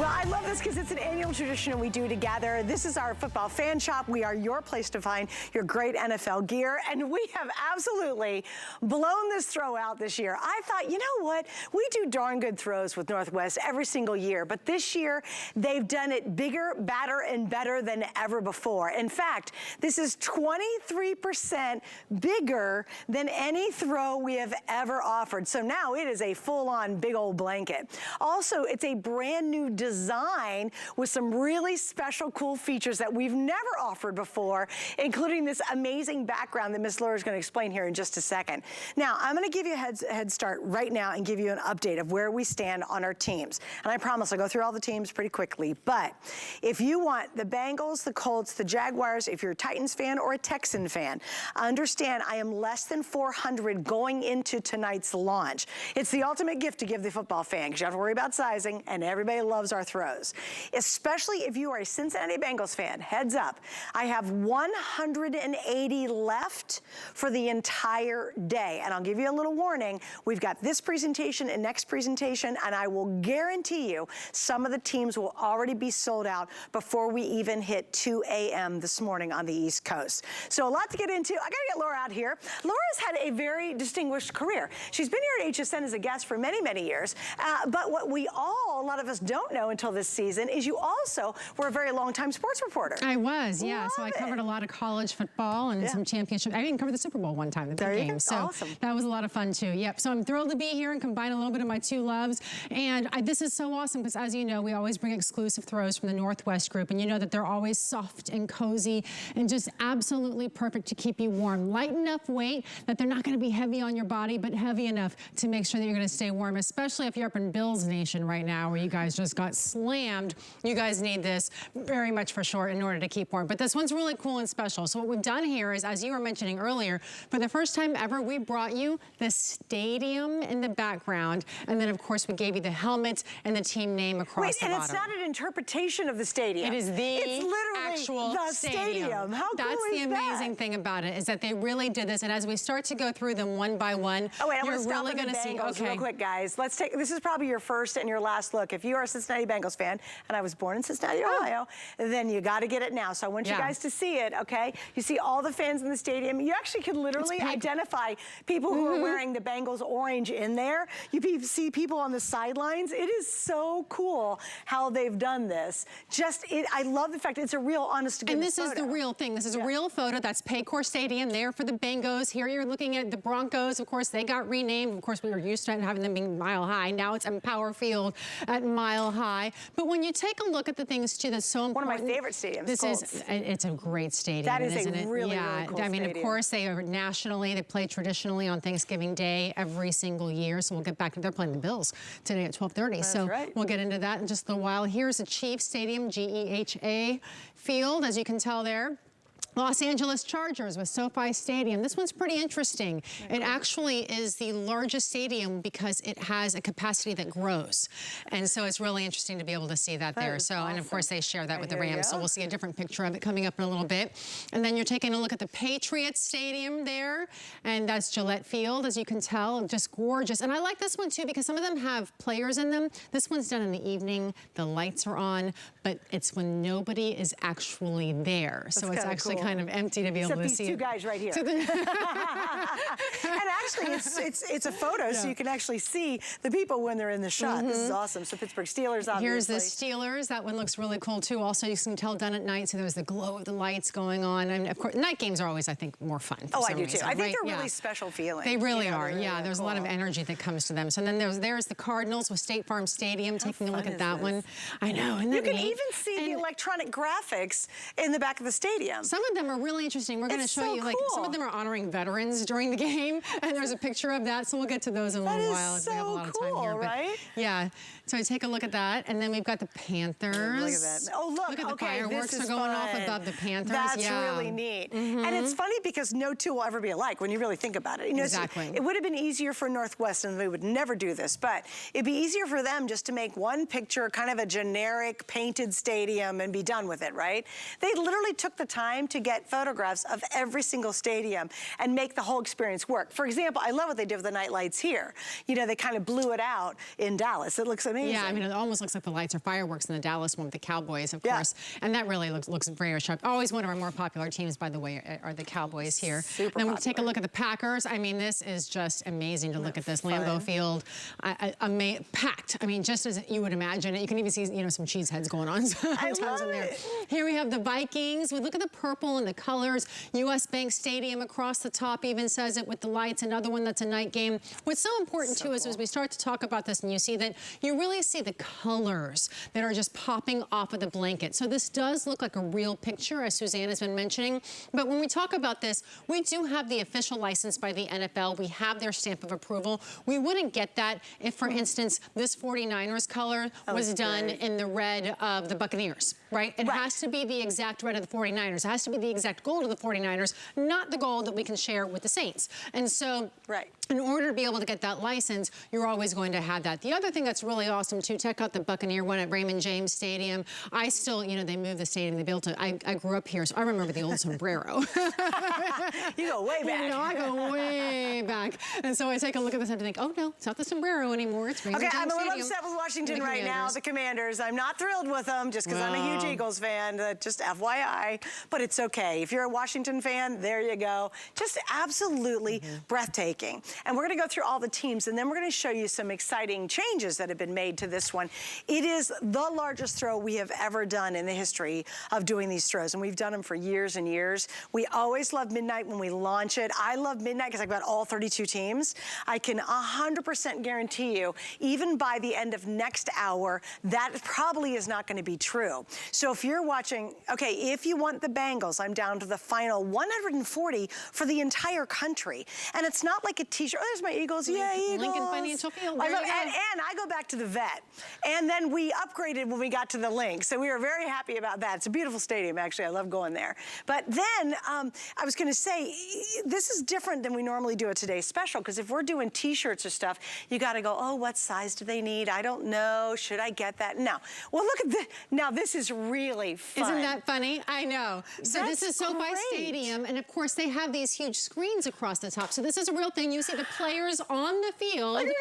Well, I love this because it's an annual tradition we do together. This is our football fan shop. We are your place to find your great NFL gear, and we have absolutely blown this throw out this year. I thought, you know what? We do darn good throws with Northwest every single year, but this year they've done it bigger, badder, and better than ever before. In fact, this is 23% bigger than any throw we have ever offered. So now it is a full-on big old blanket. Also, it's a brand new design with some really special cool features that we've never offered before, including this amazing background that Miss Laura is going to explain here in just a second. Now, I'm going to give you a head start right now and give you an update of where we stand on our teams. And I promise I'll go through all the teams pretty quickly. But if you want the Bengals, the Colts, the Jaguars, if you're a Titans fan or a Texan fan, understand I am less than 400 going into tonight's launch. It's the ultimate gift to give the football fan because you don't have to worry about sizing, and everybody loves our throws. Especially if you are a Cincinnati Bengals fan, heads up, I have 180 left for the entire day. And I'll give you a little warning, we've got this presentation and next presentation, and I will guarantee you some of the teams will already be sold out before we even hit 2 a.m. this morning on the East Coast. So a lot to get into. I gotta get Laura out here. Laura's had a very distinguished career. She's been here at HSN as a guest for many, many years. But what a lot of us don't know until this season is you also were a very long-time sports reporter. I was, yeah. So I covered a lot of college football and some championship. I even covered the Super Bowl one time, the big game. So awesome. That was a lot of fun too. Yep. So I'm thrilled to be here and combine a little bit of my two loves. And this is so awesome because, as you know, we always bring exclusive throws from the Northwest group, and you know that they're always soft and cozy and just absolutely perfect to keep you warm. Light enough weight that they're not going to be heavy on your body, but heavy enough to make sure that you're going to stay warm, especially if you're up in Bills Nation right now where you guys just got slammed. You guys need this very much for sure in order to keep warm. But this one's really cool and special. So what we've done here is, as you were mentioning earlier, for the first time ever, we brought you the stadium in the background. And then, of course, we gave you the helmet and the team name across the bottom. And it's not an interpretation of the stadium. It is it's literally actual the stadium. How cool That's is the amazing thing about it, is that they really did this. And as we start to go through them one by one, you're really going to see. Okay, real quick, guys. Let's take. This is probably your first and your last look. If you are a Cincinnati Bengals fan, and I was born in Cincinnati, Ohio, then you got to get it now. So I want you guys to see it. Okay, you see all the fans in the stadium. You actually can literally identify people who are wearing the Bengals orange in there. You see people on the sidelines. It is so cool how they've done this. I love the fact it's a real, honest to goodness photo. And this is the real thing. This is a real photo. That's Paycor Stadium there for the Bengals. Here you're looking at the Broncos. Of course, they got renamed. Of course, we were used to having them being Mile High. Now it's Empower Field at Mile High. But when you take a look at the things too that's so important. One of my favorite stadiums. It's a great stadium. That is isn't a it? really, really cool I mean, stadium. of course, they are nationally. They play traditionally on Thanksgiving Day every single year. So we'll get back to, they're playing the Bills today at 12:30. That's so right. We'll get into that in just a little while. Here's the Chiefs Stadium, GEHA Field, as you can tell there. Los Angeles Chargers with SoFi Stadium. This one's pretty interesting. It actually is the largest stadium because it has a capacity that grows. And so it's really interesting to be able to see that there. So, awesome. And of course they share that with the Rams. So we'll see a different picture of it coming up in a little bit. And then you're taking a look at the Patriots Stadium there. And that's Gillette Field, as you can tell, just gorgeous. And I like this one too because some of them have players in them. This one's done in the evening. The lights are on, but it's when nobody is actually there. So it's actually cool. Kind of empty to be able to see. Except these two guys right here. And actually, it's a photo, so you can actually see the people when they're in the shot. This is awesome. So Pittsburgh Steelers, obviously. Here's the Steelers. That one looks really cool too. Also, you can tell done at night, so there's the glow of the lights going on. And of course, night games are always, I think, more fun. Oh, I do too. I think they're really special feeling. They really are. Yeah, there's a lot of energy that comes to them. So then there's the Cardinals with State Farm Stadium. Taking a look at that one. I know. You can even see the electronic graphics in the back of the stadium. Some of them are really interesting. We're going to show you, like, some of them are honoring veterans during the game, and there's a picture of that, so we'll get to those in a little while if we have a lot of time here. Right? Yeah, so take a look at that, and then we've got the Panthers. Look at that. Oh, look at the fireworks are going off above the Panthers. That's really neat. And it's funny because no two will ever be alike when you really think about it. You know, exactly. It would have been easier for Northwest, and they would never do this, but it'd be easier for them just to make one picture, kind of a generic painted stadium, and be done with it, right? They literally took the time to to get photographs of every single stadium and make the whole experience work. For example, I love what they did with the night lights here. You know, they kind of blew it out in Dallas. It looks amazing. Yeah, I mean, it almost looks like the lights are fireworks in the Dallas one with the Cowboys, of course. And that really looks very sharp. Always one of our more popular teams, by the way, are the Cowboys here. Super then we popular. take a look at the Packers. I mean, this is just amazing to look at this. Lambeau Field, packed. I mean, just as you would imagine it. You can even see, you know, some cheese heads going on sometimes in there. Here we have the Vikings. We look at the purple and the colors. U.S. Bank Stadium across the top even says it with the lights. Another one that's a night game. What's so important too is as we start to talk about this and you see that, you really see the colors that are just popping off of the blanket. So this does look like a real picture, as Suzanne has been mentioning. But when we talk about this, we do have the official license by the NFL. We have their stamp of approval. We wouldn't get that if, for instance, this 49ers color was done in the red of the Buccaneers, right? It has to be the exact red of the 49ers. It has to be the exact gold of the 49ers, not the gold that we can share with the Saints. And so, in order to be able to get that license, you're always going to have that. The other thing that's really awesome too, check out the Buccaneer one at Raymond James Stadium. I still, you know, they moved the stadium, they built it. I grew up here, so I remember the old sombrero. You go way back. You know, I go way back. And so I take a look at this and I think, oh no, it's not the sombrero anymore, it's Raymond James I'm a little Stadium. upset with Washington right now, the Commanders. I'm not thrilled with them just because I'm a huge Eagles fan, just FYI, but it's okay. If you're a Washington fan, there you go. Just absolutely breathtaking. And we're gonna go through all the teams and then we're gonna show you some exciting changes that have been made to this one. It is the largest throw we have ever done in the history of doing these throws, and we've done them for years and years. We always love midnight when we launch it. I love midnight because I've got all 32 teams. I can 100% guarantee you, even by the end of next hour, that probably is not gonna be true. So if you're watching, okay, if you want the Bengals, I'm down to the final 140 for the entire country. And it's not like a t-shirt, oh, there's my Eagles, yeah, Eagles. Lincoln Financial Field, And I go back to the vet. And then we upgraded when we got to the Link. So we were very happy about that. It's a beautiful stadium, actually. I love going there. But then I was gonna say, this is different than we normally do a Today's Special, because if we're doing t-shirts or stuff, you gotta go, oh, what size do they need? I don't know, should I get that? No. Well, look at this. Now, this is really fun. Isn't that funny? I know. So this is SoFi Stadium, and of course, they have these huge screens across the top. So this is a real thing. You see the players on the field playing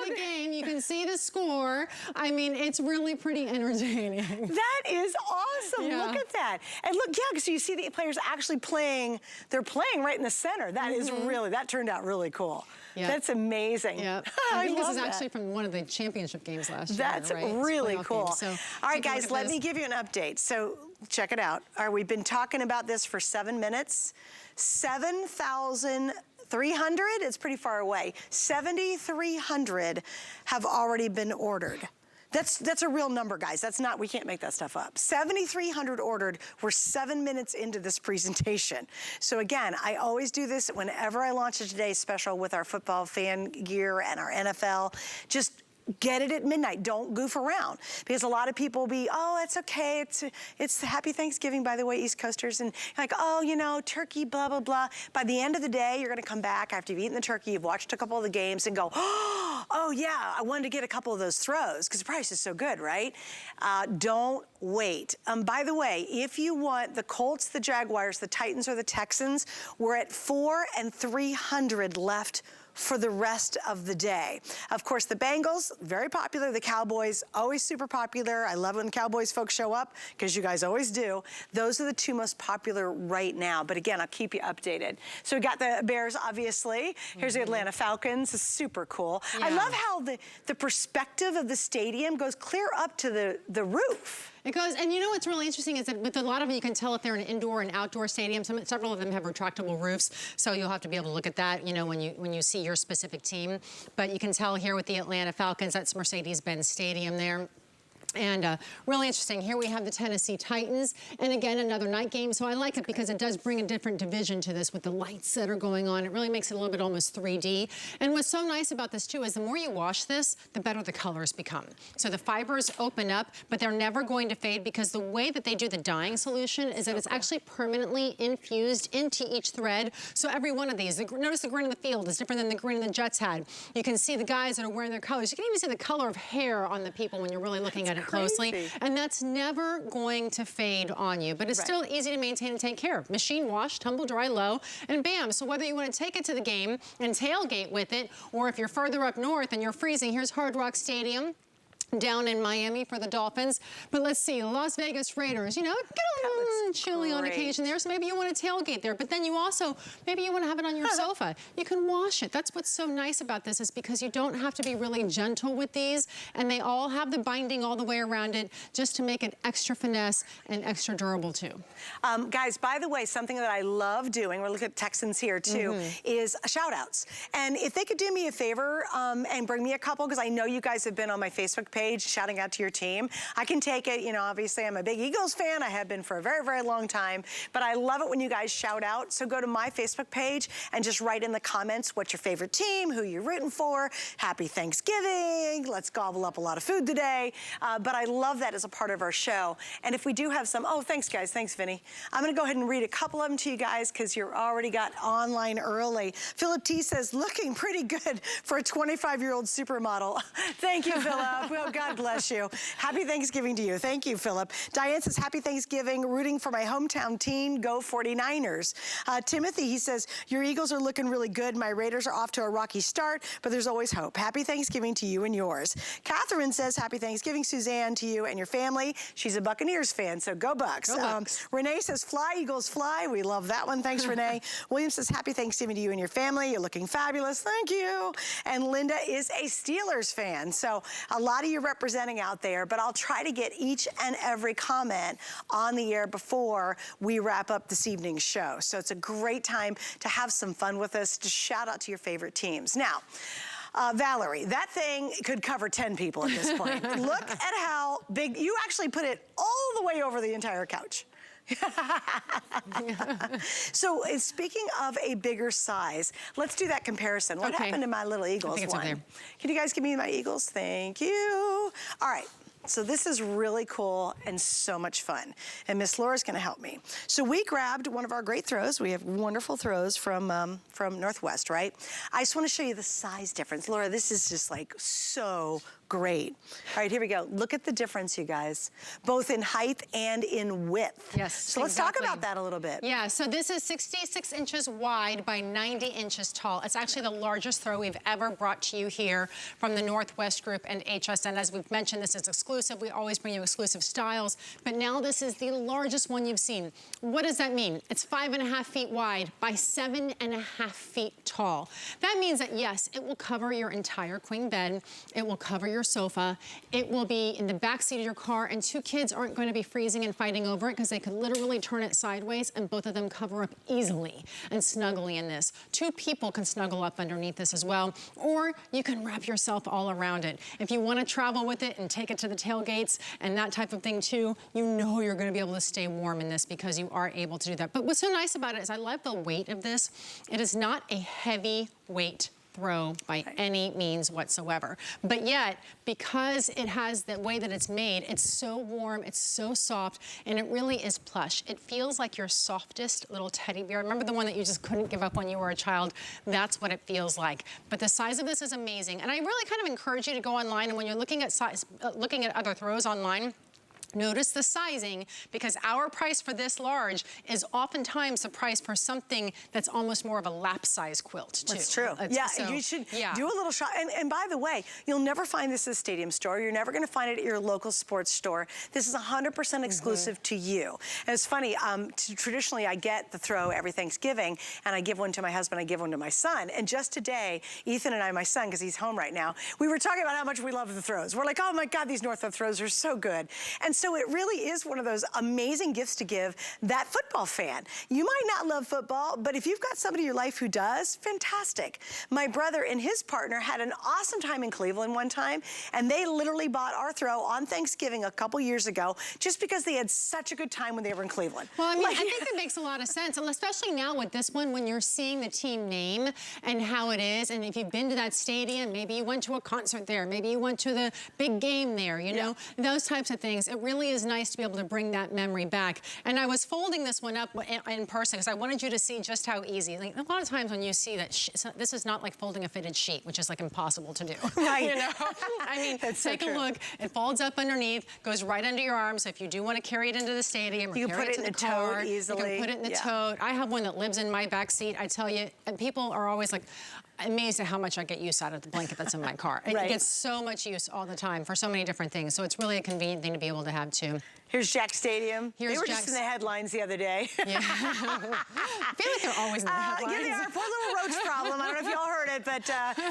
the game. You can see the score. I mean, it's really pretty entertaining. That is awesome. Yeah. Look at that. And look, yeah, because you see the players actually playing. They're playing right in the center. That is really, that turned out really cool. Yep. That's amazing. Yeah. I think this is actually from one of the championship games last year. That's really cool. So, all right, guys, let me give you an update. So check it out. All right, we've been talking about this for 7 minutes. 7,300, it's pretty far away. 7,300 have already been ordered. That's a real number, guys. That's not, we can't make that stuff up. 7,300 ordered. We're 7 minutes into this presentation. So again, I always do this whenever I launch a Today's Special with our football fan gear and our NFL. Just get it at midnight. Don't goof around, because a lot of people will be, oh, it's okay. It's Happy Thanksgiving, by the way, East Coasters, and like, oh, you know, turkey, blah, blah, blah. By the end of the day, you're gonna come back after you've eaten the turkey, you've watched a couple of the games and go, oh yeah, I wanted to get a couple of those throws because the price is so good, right? Don't wait. By the way, if you want the Colts, the Jaguars, the Titans, or the Texans, we're at 400 and 300 left for the rest of the day. Of course, the Bengals, very popular. The Cowboys, always super popular. I love when Cowboys folks show up, because you guys always do. Those are the two most popular right now. But again, I'll keep you updated. So we got the Bears, obviously. Here's the Atlanta Falcons. It's super cool. Yeah. I love how the perspective of the stadium goes clear up to the roof. It goes, and you know what's really interesting is that with a lot of them, you can tell if they're an indoor and outdoor stadium. Several of them have retractable roofs, so you'll have to be able to look at that, you know, when you see your specific team. But you can tell here with the Atlanta Falcons, that's Mercedes-Benz Stadium there. And really interesting, here we have the Tennessee Titans, and again, another night game. So I like it because it does bring a different division to this with the lights that are going on. It really makes it a little bit almost 3D. And what's so nice about this too is the more you wash this, the better the colors become. So the fibers open up, but they're never going to fade, because the way that they do the dyeing solution is that it's actually permanently infused into each thread. So every one of these, notice the green in the field is different than the green the Jets had. You can see the guys that are wearing their colors. You can even see the color of hair on the people when you're really looking at it closely. And that's never going to fade on you, but it's still easy to maintain and take care of. Machine wash, tumble dry low, and bam. So whether you want to take it to the game and tailgate with it, or if you're further up north and you're freezing, here's Hard Rock Stadium down in Miami for the Dolphins. But let's see, Las Vegas Raiders, you know, get a little chilly on occasion there, so maybe you want to tailgate there. But then you also, maybe you want to have it on your sofa. You can wash it. That's what's so nice about this, is because you don't have to be really gentle with these, and they all have the binding all the way around it just to make it extra finesse and extra durable too. Guys, by the way, something that I love doing, we're looking at Texans here too, is shout outs. And if they could do me a favor and bring me a couple, because I know you guys have been on my Facebook page shouting out to your team. I can take it, you know, obviously I'm a big Eagles fan. I have been for a very, very long time, but I love it when you guys shout out. So go to my Facebook page and just write in the comments what's your favorite team, who you're rooting for, happy Thanksgiving, let's gobble up a lot of food today. But I love that as a part of our show. And if we do have some, oh, thanks guys, thanks Vinny. I'm gonna go ahead and read a couple of them to you guys because you're already got online early. Philip T says, looking pretty good for a 25-year-old supermodel. Thank you, Philip. Well, God bless you. Happy Thanksgiving to you. Thank you, Philip. Diane says, happy Thanksgiving, rooting for my hometown team, go 49ers. Timothy, he says, your Eagles are looking really good. My Raiders are off to a rocky start, but there's always hope. Happy Thanksgiving to you and yours. Catherine says, happy Thanksgiving, Suzanne, to you and your family. She's a Buccaneers fan, so go Bucks. Go Bucks. Renee says, fly, Eagles, fly. We love that one. Thanks, Renee. William says, happy Thanksgiving to you and your family. You're looking fabulous. Thank you. And Linda is a Steelers fan. So a lot of you representing out there, but I'll try to get each and every comment on the air before we wrap up this evening's show. So it's a great time to have some fun with us, to shout out to your favorite teams. Now, Valerie, that thing could cover 10 people at this point. Look at how big, you actually put it all the way over the entire couch. So speaking of a bigger size, let's do that comparison. What happened to my little Eagles one? Okay. Can you guys give me my Eagles? Thank you. All right. So this is really cool and so much fun. And Miss Laura's gonna help me. So we grabbed one of our great throws. We have wonderful throws from Northwest, right? I just wanna show you the size difference. Laura, this is just like so great. All right, here we go. Look at the difference, you guys, both in height and in width. Yes, so let's talk about that a little bit. Yeah, so this is 66 inches wide by 90 inches tall. It's actually the largest throw we've ever brought to you here from the Northwest Group and HSN. As we've mentioned, this is exclusive. We always bring you exclusive styles, but now this is the largest one you've seen. What does that mean? It's 5.5 feet wide by 7.5 feet tall. That means that, yes, it will cover your entire queen bed. It will cover your sofa. It will be in the back seat of your car, and two kids aren't going to be freezing and fighting over it because they could literally turn it sideways and both of them cover up easily and snugly in this. Two people can snuggle up underneath this as well, or you can wrap yourself all around it. If you want to travel with it and take it to the tailgates and that type of thing too, you know you're going to be able to stay warm in this because you are able to do that. But what's so nice about it is I love the weight of this. It is not a heavy weight throw by any means whatsoever. But yet, because it has the way that it's made, it's so warm, it's so soft, and it really is plush. It feels like your softest little teddy bear. Remember the one that you just couldn't give up when you were a child? That's what it feels like. But the size of this is amazing. And I really kind of encourage you to go online, and when you're looking at other throws online, notice the sizing, because our price for this large is oftentimes the price for something that's almost more of a lap size quilt too. That's true. You should do a little shop. And by the way, you'll never find this at a Stadium store. You're never gonna find it at your local sports store. This is 100% exclusive to you. And it's funny, traditionally I get the throw every Thanksgiving, and I give one to my husband, I give one to my son. And just today, Ethan and I, my son, because he's home right now, we were talking about how much we love the throws. We're like, oh my God, these Northwest throws are so good. And so it really is one of those amazing gifts to give that football fan. You might not love football, but if you've got somebody in your life who does, fantastic. My brother and his partner had an awesome time in Cleveland one time, and they literally bought our throw on Thanksgiving a couple years ago just because they had such a good time when they were in Cleveland. Well, I mean, I think that makes a lot of sense, and especially now with this one, when you're seeing the team name and how it is, and if you've been to that stadium, maybe you went to a concert there, maybe you went to the big game there, you know, those types of things. It really really is nice to be able to bring that memory back. And I was folding this one up in person because I wanted you to see just how easy. Like, a lot of times when you see that, this is not like folding a fitted sheet, which is like impossible to do. Right. You know? I mean, take a look. It folds up underneath, goes right under your arm. So if you do want to carry it into the stadium or you can carry put it to in the car, easily. you can put it in the tote. I have one that lives in my back seat. I tell you, and people are always like amazed at how much I get use out of the blanket that's in my car. It gets so much use all the time for so many different things. So it's really a convenient thing to be able to have too. Here's Jack Stadium. They were just in the headlines the other day. Yeah. I feel like they're always in the headlines. Yeah, they are. Poor little roach problem. I don't know if y'all heard it, but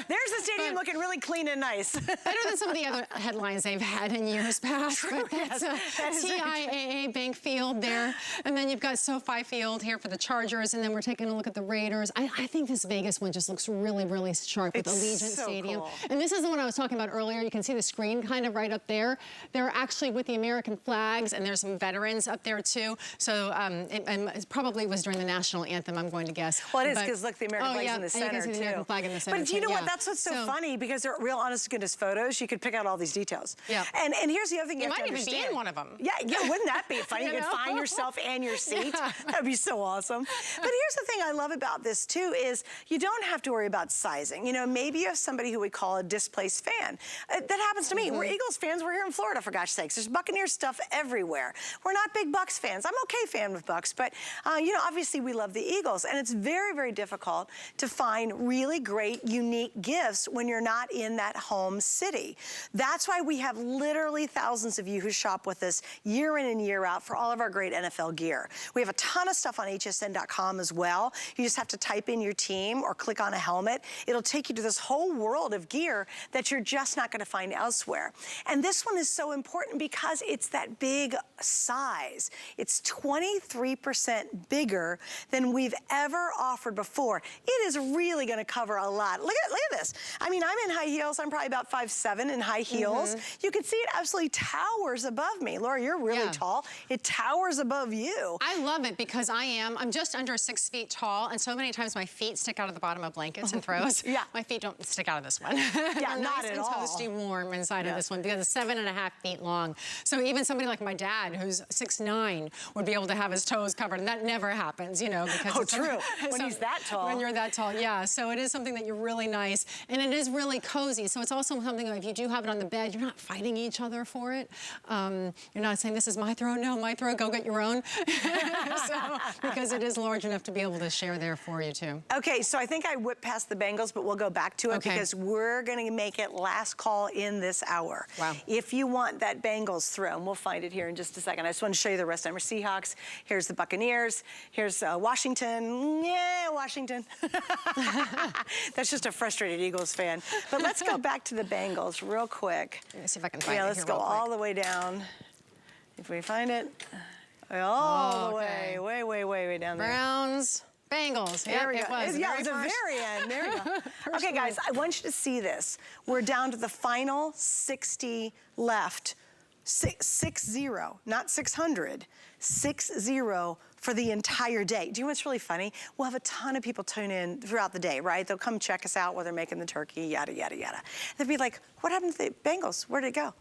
there's the stadium looking really clean and nice. Better than some of the other headlines they've had in years past. True, But that's yes. TIAA Bank Field there. And then you've got SoFi Field here for the Chargers. And then we're taking a look at the Raiders. I think this Vegas one just looks really, really sharp with Allegiant Stadium. Cool. And this is the one I was talking about earlier. You can see the screen kind of right up there. They're actually with the American flags, and there's some veterans up there too. So it probably was during the national anthem, I'm going to guess. Well, it is because look, the American flag's in the and center you can see the too. American flag in the center. But you know what? That's what's so funny, because they're real honest to goodness photos. You could pick out all these details. Yeah. And here's the other thing you have to understand. might even be in one of them. Yeah, wouldn't that be funny? You could find yourself and your seat. That'd be so awesome. But here's the thing I love about this too is you don't have to worry about sizing. You know, maybe you have somebody who we call a displaced fan. That happens to me. We're Eagles fans. We're here in Florida, for gosh sakes. There's Buccaneers stuff everywhere. We're not big Bucks fans. I'm okay fan with Bucks, but you know, obviously we love the Eagles, and it's very, very difficult to find really great, unique gifts when you're not in that home city. That's why we have literally thousands of you who shop with us year in and year out for all of our great NFL gear. We have a ton of stuff on hsn.com as well. You just have to type in your team or click on a helmet. It'll take you to this whole world of gear that you're just not going to find elsewhere. And this one is so important because it's that big size. It's 23% bigger than we've ever offered before. It is really going to cover a lot. Look at this. I mean, I'm in high heels. I'm probably about 5'7" in high heels. You can see it absolutely towers above me. Laura, you're really tall. It towers above you. I love it because I'm just under 6 feet tall, and so many times my feet stick out of the bottom of blankets and throws. My feet don't stick out of this one. Yeah, not nice at and all. Toasty warm inside of this one because it's 7.5 feet long. So even somebody like my dad, who's 6'9", would be able to have his toes covered, and that never happens, you know, because it's true. When he's that tall. When you're that tall, yeah. So it is something that you're really nice, and it is really cozy. So it's also something that if you do have it on the bed, you're not fighting each other for it. You're not saying this is my throw, no, my throw, go get your own. Because it is large enough to be able to share there for you too. Okay, so I think I whipped past the Bengals, but we'll go back to it because we're going to make it last call in this hour. Wow. If you want that Bengals throw, and we'll find it here in just a second. I just want to show you the rest. I'm Seahawks. Here's the Buccaneers. Here's Washington. Yeah, Washington. That's just a frustrated Eagles fan. But let's go back to the Bengals real quick. Let me see if I can find it. Yeah, let's go all the way down. If we find it, all the way down there. Browns. Bengals. There we go. It was. Yeah, it was the very end. There we go. Okay, guys, I want you to see this. We're down to the final 60 left. 60, not 600. 60 for the entire day. Do you know what's really funny? We'll have a ton of people tune in throughout the day, right? They'll come check us out while they're making the turkey, yada, yada, yada. They'll be like, what happened to the Bengals? Where'd it go?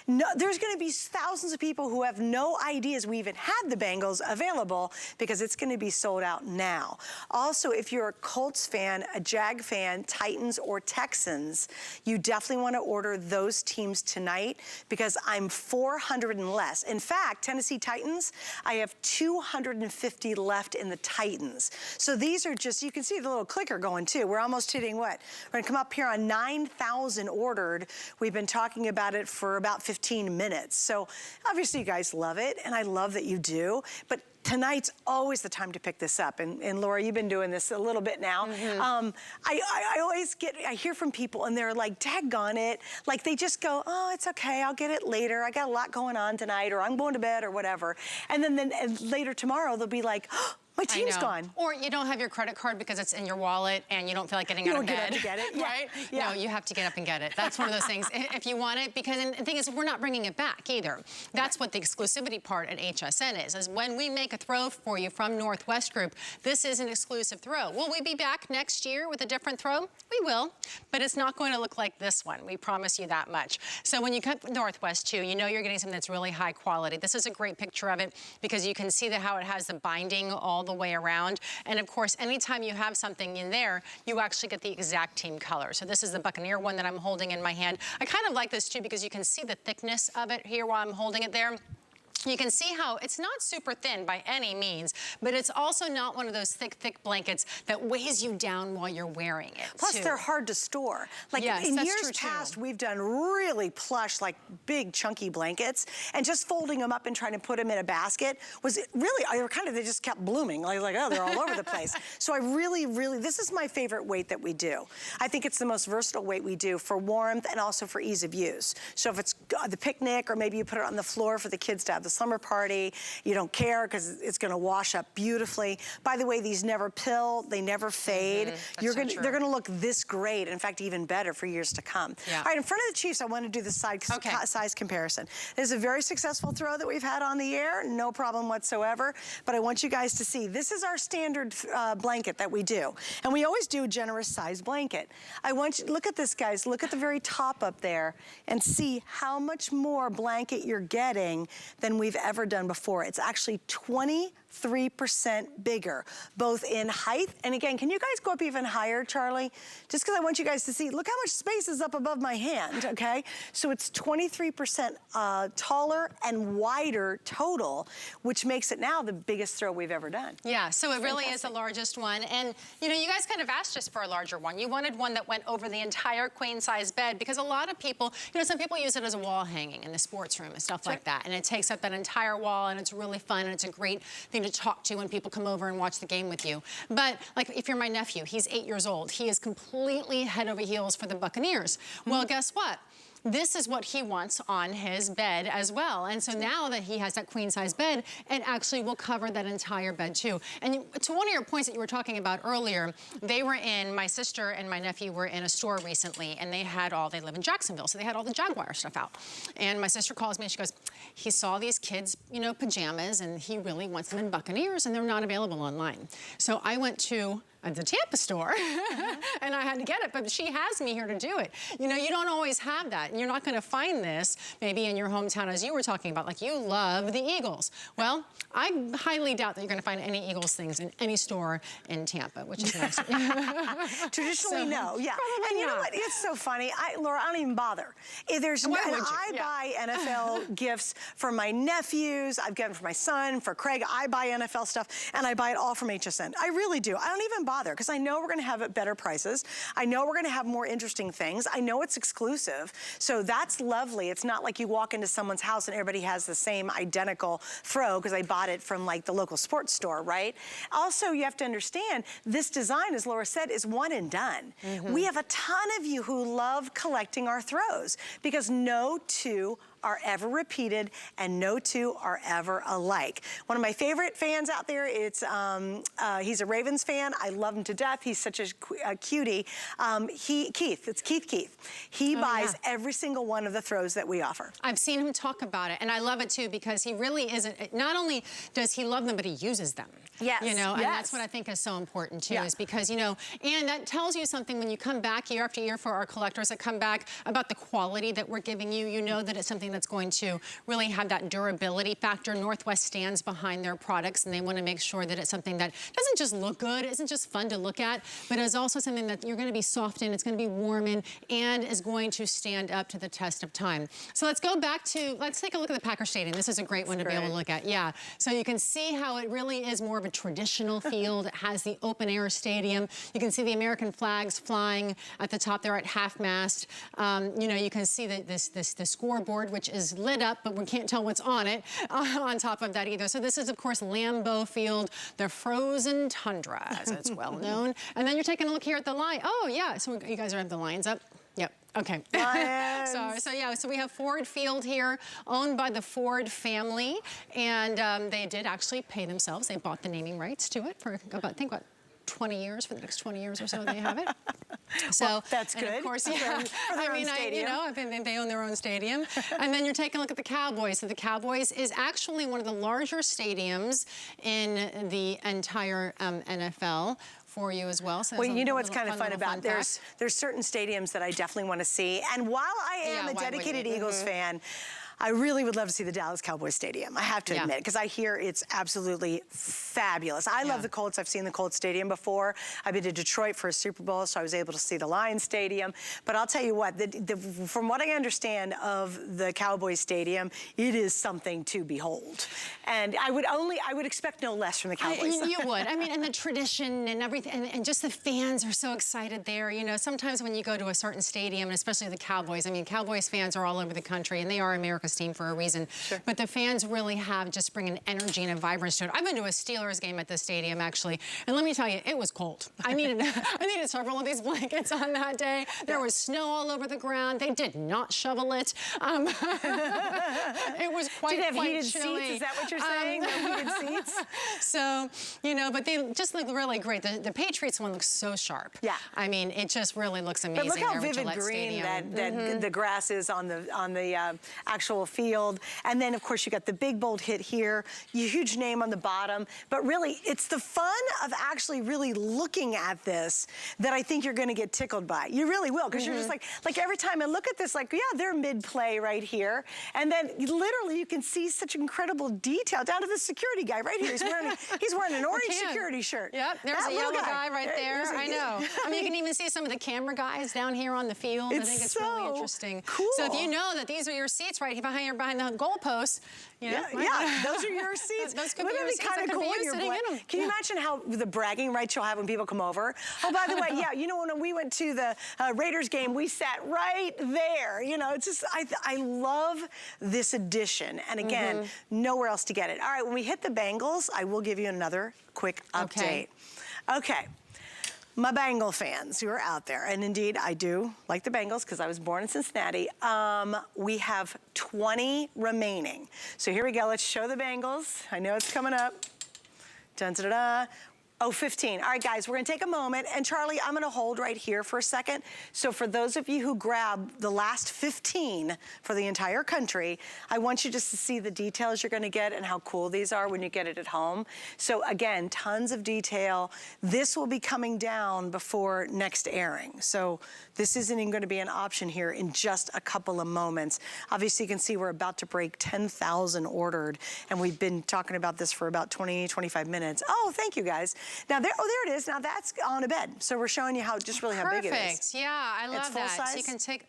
No, there's going to be thousands of people who have no ideas we even had the Bengals available because it's going to be sold out now. Also, if you're a Colts fan, a Jag fan, Titans or Texans, you definitely want to order those teams tonight because I'm 400 and less. In fact, Tennessee Titans, I have 250 left in the Titans. So these are just, you can see the little clicker going too. We're almost hitting what? We're going to come up here on 9,000 ordered. We've been talking about it for about 15 minutes. So obviously you guys love it, and I love that you do, but tonight's always the time to pick this up. And Laura, you've been doing this a little bit now. I always I hear from people and they're like, daggone it. Like they just go, oh, it's okay, I'll get it later. I got a lot going on tonight, or I'm going to bed or whatever. And then later tomorrow, they'll be like, oh, My team's gone. Or you don't have your credit card because it's in your wallet and you don't feel like getting out of bed. You don't get up to get it. Right? Yeah. No, you have to get up and get it. That's one of those things if you want it, because and the thing is, we're not bringing it back either. That's what the exclusivity part at HSN is when we make a throw for you from Northwest Group, this is an exclusive throw. Will we be back next year with a different throw? We will, but it's not going to look like this one. We promise you that much. So when you come to Northwest too, you know you're getting something that's really high quality. This is a great picture of it because you can see how it has the binding all the way around. And of course, anytime you have something in there, you actually get the exact team color. So this is the Buccaneer one that I'm holding in my hand. I kind of like this too because you can see the thickness of it here while I'm holding it there. You can see how it's not super thin by any means, but it's also not one of those thick blankets that weighs you down while you're wearing it. Plus, they're hard to store. Like yes, in years past, we've done really plush, like big chunky blankets, and just folding them up and trying to put them in a basket was really, they just kept blooming. Like, oh, they're all over the place. So I really, this is my favorite weight that we do. I think it's the most versatile weight we do for warmth and also for ease of use. So if it's the picnic, or maybe you put it on the floor for the kids to have the slumber party, you don't care because it's going to wash up beautifully. By the way, these never pill, they never fade. They're going to look this great, in fact, even better for years to come. Yeah. All right, in front of the Chiefs, I want to do the size comparison. This is a very successful throw that we've had on the air, no problem whatsoever, but I want you guys to see, this is our standard blanket that we do, and we always do a generous size blanket. I want you, look at this, guys, look at the very top up there and see how much more blanket you're getting than we've ever done before. It's actually 23% bigger, both in height, and again, can you guys go up even higher, Charlie? Just because I want you guys to see, look how much space is up above my hand, okay? So it's 23% taller and wider total, which makes it now the biggest throw we've ever done. Yeah, so it really is the largest one, and you know, you guys kind of asked us for a larger one. You wanted one that went over the entire queen size bed, because a lot of people, you know, some people use it as a wall hanging in the sports room and stuff like that, and it takes up that entire wall, and it's really fun, and it's a great thing to talk to when people come over and watch the game with you. But like, if you're my nephew, he's 8 years old. He is completely head over heels for the Buccaneers. Well, guess what? This is what he wants on his bed as well. And so now that he has that queen size bed, it actually will cover that entire bed too. And to one of your points that you were talking about earlier, my sister and my nephew were in a store recently, and they live in Jacksonville, so they had all the Jaguar stuff out. And my sister calls me and she goes, he saw these kids, you know, pajamas, and he really wants them in Buccaneers, and they're not available online. So I went to the Tampa store, and I had to get it, but she has me here to do it. You know, you don't always have that, and you're not gonna find this maybe in your hometown, as you were talking about, like you love the Eagles. Well, I highly doubt that you're gonna find any Eagles things in any store in Tampa, which is nice. Traditionally, no, yeah. And you know what, it's so funny, Laura, I don't even bother. I buy NFL gifts for my nephews, I've given for my son, for Craig, I buy NFL stuff, and I buy it all from HSN. I really do. I don't even bother, because I know we're gonna have it better prices. I know we're gonna have more interesting things. I know it's exclusive, so that's lovely. It's not like you walk into someone's house and everybody has the same identical throw because I bought it from like the local sports store, right? Also, you have to understand, this design, as Laura said, is one and done. We have a ton of you who love collecting our throws because no two are ever repeated and no two are ever alike. One of my favorite fans out there, he's a Ravens fan. I love him to death. He's such a cutie. It's Keith. He buys every single one of the throws that we offer. I've seen him talk about it, and I love it too, because he really isn't, not only does he love them, but he uses them. Yes. You know, and that's what I think is so important too, is because, you know, and that tells you something when you come back year after year for our collectors that come back about the quality that we're giving you. You know that it's something that's going to really have that durability factor. Northwest stands behind their products, and they want to make sure that it's something that doesn't just look good, isn't just fun to look at, but is also something that you're going to be soft in, it's going to be warm in, and is going to stand up to the test of time. So let's go back to, let's take a look at the Packer Stadium. This is a great one to be able to look at. Yeah. So you can see how it really is more of a traditional field. It has the open air stadium. You can see the American flags flying at the top there at half mast. You know, you can see the scoreboard, which is lit up, but we can't tell what's on it on top of that either. So this is, of course, Lambeau Field, the frozen tundra, as it's well known. And then you're taking a look here at the line. Oh, yeah. So you guys have the lines up. Yep. Okay. Lions. So we have Ford Field here, owned by the Ford family, and they did actually pay themselves. They bought the naming rights to it for about, I think, what, 20 years, for the next 20 years or so they have it. So well, that's good. And of course, yeah. For their own stadium. I think they own their own stadium. And then you're taking a look at the Cowboys. So the Cowboys is actually one of the larger stadiums in the entire NFL for you as well. So well, you know what's kind of fun about there's certain stadiums that I definitely want to see. And while I am a dedicated Eagles fan, I really would love to see the Dallas Cowboys Stadium. I have to admit, because I hear it's absolutely fabulous. I love the Colts. I've seen the Colts Stadium before. I've been to Detroit for a Super Bowl, so I was able to see the Lions Stadium. But I'll tell you what, from what I understand of the Cowboys Stadium, it is something to behold. And I would expect no less from the Cowboys. You would. I mean, and the tradition and everything, and just the fans are so excited there. You know, sometimes when you go to a certain stadium, and especially the Cowboys, I mean, Cowboys fans are all over the country, and they are America's team for a reason. Sure. But the fans really have just bring an energy and a vibrance to it. I've been to a Steelers game at this stadium, actually, and let me tell you, it was cold. I needed several of these blankets on that day. There was snow all over the ground. They did not shovel it. It was quite chilly. Did it have heated seats? Is that what you're saying? No heated seats? So, you know, but they just look really great. The Patriots one looks so sharp. Yeah. I mean, it just really looks amazing. But look how there vivid green that the grass is on the actual field. And then, of course, you got the big, bold hit here, huge name on the bottom. But really, it's the fun of actually really looking at this that I think you're going to get tickled by. You really will, because you're just like every time I look at this, like, yeah, they're mid-play right here. And then literally you can see such incredible detail down to the security guy right here. He's wearing an orange security shirt. Yep, there's a yellow guy right there. I know. I mean, you can even see some of the camera guys down here on the field. I think it's really interesting. Cool. So if you know that these are your seats right here behind the goalposts, you know, those are your seats. Those could be your seats. Kind of cool. Can you imagine how the bragging rights you'll have when people come over? Oh, by the way, yeah, you know, when we went to the Raiders game, we sat right there. You know, it's just, I love this addition. And again, nowhere else to get it. All right, when we hit the Bengals, I will give you another quick update. Okay. My Bengal fans who are out there, and indeed I do like the Bengals because I was born in Cincinnati, we have 20 remaining. So here we go, let's show the Bengals. I know it's coming up. Dun, da, da, da. Oh, 15. All right, guys, we're going to take a moment. And, Charlie, I'm going to hold right here for a second. So for those of you who grab the last 15 for the entire country, I want you just to see the details you're going to get and how cool these are when you get it at home. So, again, tons of detail. This will be coming down before next airing. So this isn't even going to be an option here in just a couple of moments. Obviously, you can see we're about to break 10,000 ordered. And we've been talking about this for about 20, 25 minutes. Oh, thank you, guys. Now, there it is. Now, that's on a bed. So we're showing you how big it is. Perfect. Yeah, I love that. Size? So you can take...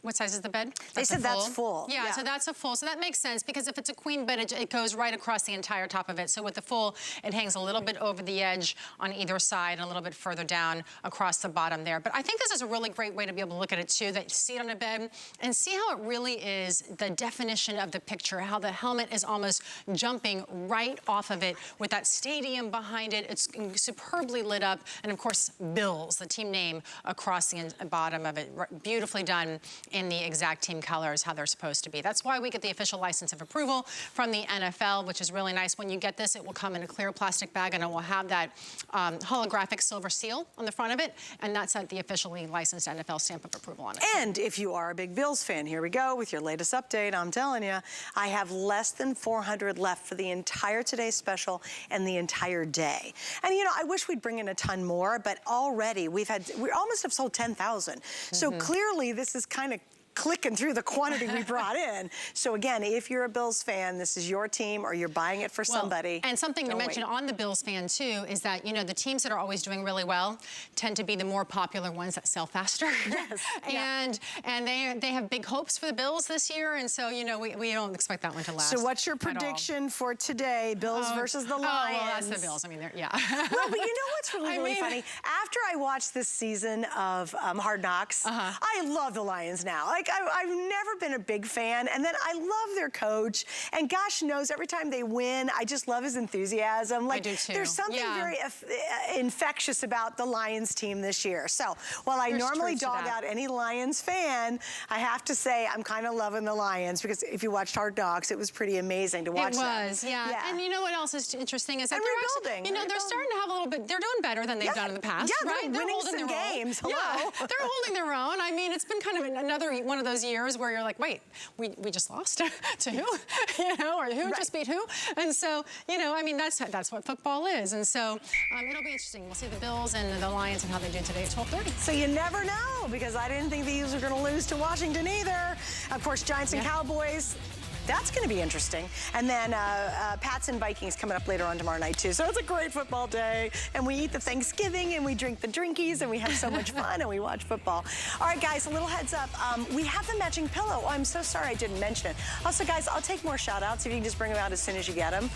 What size is the bed? They said that's full. Yeah, so that's a full. So that makes sense because if it's a queen bed, it goes right across the entire top of it. So with the full, it hangs a little bit over the edge on either side and a little bit further down across the bottom there. But I think this is a really great way to be able to look at it too, that you see it on a bed and see how it really is the definition of the picture, how the helmet is almost jumping right off of it with that stadium behind it. It's superbly lit up. And of course, Bills, the team name, across the bottom of it. Beautifully done in the exact team colors, how they're supposed to be. That's why we get the official license of approval from the NFL, which is really nice. When you get this, it will come in a clear plastic bag, and it will have that holographic silver seal on the front of it, and that's the officially licensed NFL stamp of approval on it. And if you are a big Bills fan, here we go with your latest update. I'm telling you, I have less than 400 left for the entire Today Special and the entire day. And, you know, I wish we'd bring in a ton more, but already we almost have sold 10,000. So clearly this is kind of clicking through the quantity we brought in. So again, if you're a Bills fan, this is your team or you're buying it for somebody. And something to mention on the Bills fan too is that, you know, the teams that are always doing really well tend to be the more popular ones that sell faster. Yes. And they have big hopes for the Bills this year, and so, you know, we don't expect that one to last. So what's your prediction for today, Bills versus the Lions? Oh, well, that's the Bills. I mean, yeah. Well, but you know what's really funny? After I watched this season of Hard Knocks, I love the Lions now. Like, I've never been a big fan, and then I love their coach, and gosh knows every time they win, I just love his enthusiasm. Like, I do too. There's something very infectious about the Lions team this year. So while I normally dog out any Lions fan, I have to say I'm kind of loving the Lions, because if you watched Hard Knocks, it was pretty amazing to watch. It was, yeah. And you know what else is interesting is that they're actually, you know, they're starting to have a little bit. They're doing better than they've done in the past. Yeah, right? they're winning some games. Hello. Yeah, they're holding their own. I mean, it's been kind of another one of those years where you're like, wait, we just lost to who? You know, or who just beat who? And so, you know, I mean, that's what football is. And so it'll be interesting. We'll see the Bills and the Lions and how they do today at 12:30. So you never know, because I didn't think the Eagles were going to lose to Washington either. Of course, Giants and Cowboys. That's going to be interesting. And then Pats and Vikings coming up later on tomorrow night, too. So it's a great football day. And we eat the Thanksgiving, and we drink the drinkies, and we have so much fun, and we watch football. All right, guys, a little heads up. We have the matching pillow. Oh, I'm so sorry I didn't mention it. Also, guys, I'll take more shout-outs if you can just bring them out as soon as you get them.